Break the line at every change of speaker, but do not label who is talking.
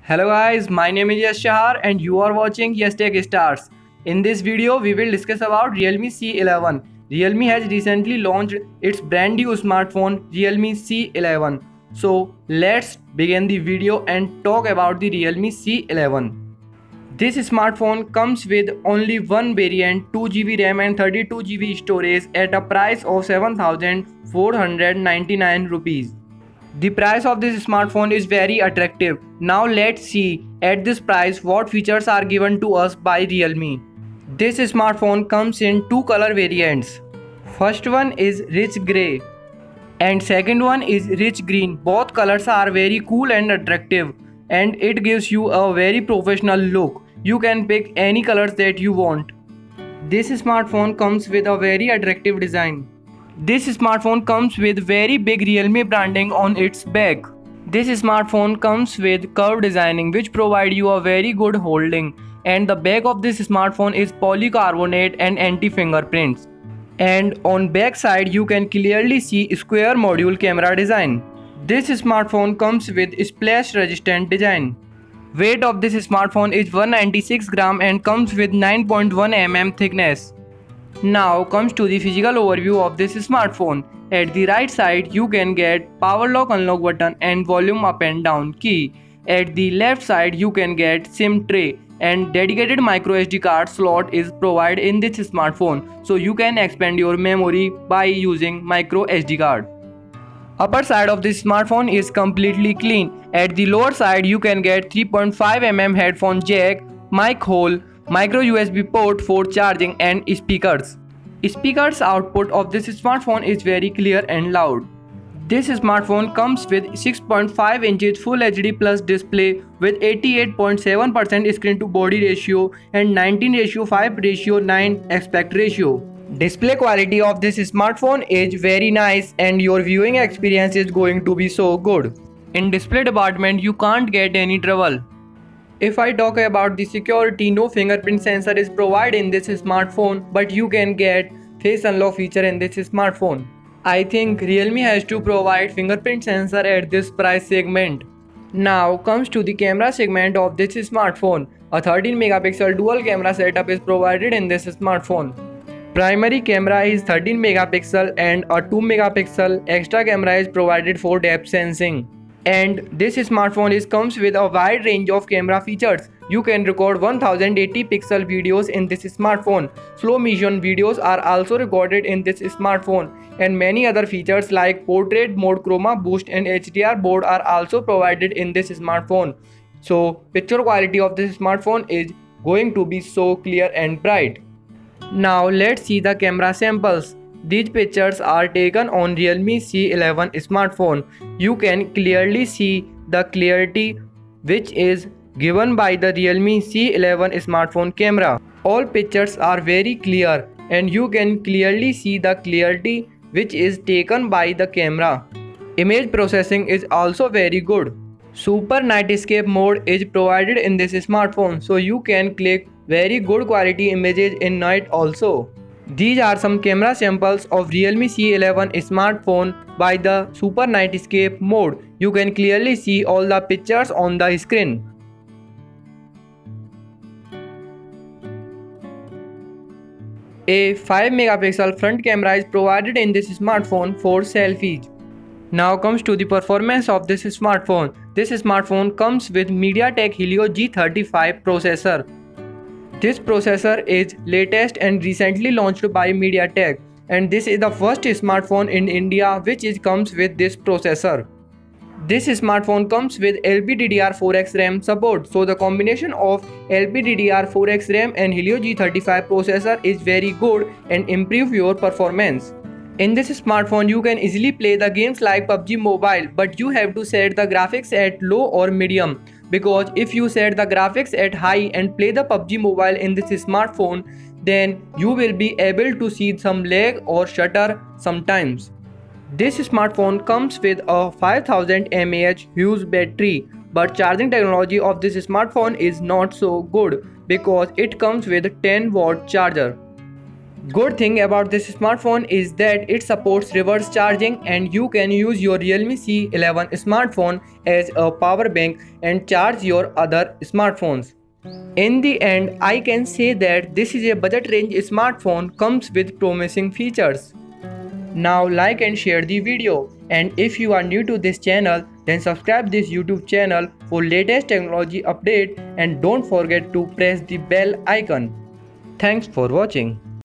Hello guys, my name is Yash and you are watching yashtechstars. In this video, we will discuss about Realme C11. Realme has recently launched its brand new smartphone Realme C11. So let's begin the video and talk about the Realme C11. This smartphone comes with only one variant, 2GB RAM and 32GB storage at a price of 7,499 rupees. The price of this smartphone is very attractive. Now let's see at this price what features are given to us by Realme. This smartphone comes in two color variants. First one is rich grey and second one is rich green. Both colors are very cool and attractive and it gives you a very professional look. You can pick any colors that you want. This smartphone comes with a very attractive design. This smartphone comes with very big Realme branding on its back. This smartphone comes with curved designing which provide you a very good holding, and the back of this smartphone is polycarbonate and anti-fingerprints. And on back side you can clearly see square module camera design. This smartphone comes with splash resistant design. Weight of this smartphone is 196 gram and comes with 9.1 mm thickness. Now comes to the physical overview of this smartphone. At the right side you can get power lock unlock button and volume up and down key. At the left side you can get SIM tray and dedicated micro SD card slot is provided in this smartphone, so you can expand your memory by using micro SD card. Upper side of this smartphone is completely clean. At the lower side you can get 3.5 mm headphone jack, mic hole, micro USB port for charging and speakers. Speakers output of this smartphone is very clear and loud. This smartphone comes with 6.5 inches Full HD Plus display with 88.7% screen to body ratio and 19:5:9 aspect ratio. Display quality of this smartphone is very nice and your viewing experience is going to be so good. In display department you can't get any trouble. If I talk about the security, no fingerprint sensor is provided in this smartphone, but you can get face unlock feature in this smartphone. I think Realme has to provide fingerprint sensor at this price segment. Now comes to the camera segment of this smartphone. A 13 megapixel dual camera setup is provided in this smartphone. Primary camera is 13 megapixel and a 2 megapixel extra camera is provided for depth sensing. And this smartphone comes with a wide range of camera features. You can record 1080 pixel videos in this smartphone. Slow motion videos are also recorded in this smartphone, and many other features like portrait mode, chroma boost and HDR mode are also provided in this smartphone. So picture quality of this smartphone is going to be so clear and bright. Now let's see the camera samples. These pictures are taken on Realme C11 smartphone. You can clearly see the clarity which is given by the Realme C11 smartphone camera. All pictures are very clear and you can clearly see the clarity which is taken by the camera. Image processing is also very good. Super Nightscape mode is provided in this smartphone, so you can click very good quality images in night also. These are some camera samples of Realme C11 smartphone by the Super Nightscape mode. You can clearly see all the pictures on the screen. A 5 megapixel front camera is provided in this smartphone for selfies. Now comes to the performance of this smartphone. This smartphone comes with MediaTek Helio G35 processor. This processor is latest and recently launched by MediaTek, and this is the first smartphone in India which comes with this processor. This smartphone comes with LPDDR4X RAM support, so the combination of LPDDR4X RAM and Helio G35 processor is very good and improve your performance. In this smartphone you can easily play the games like PUBG Mobile, but you have to set the graphics at low or medium, because if you set the graphics at high and play the PUBG Mobile in this smartphone, then you will be able to see some lag or stutter sometimes. This smartphone comes with a 5000 mAh huge battery, but charging technology of this smartphone is not so good because it comes with a 10-watt charger. Good thing about this smartphone is that it supports reverse charging and you can use your Realme C11 smartphone as a power bank and charge your other smartphones. In the end, I can say that this is a budget range smartphone comes with promising features. Now like and share the video, and if you are new to this channel then subscribe this YouTube channel for latest technology update and don't forget to press the bell icon. Thanks for watching.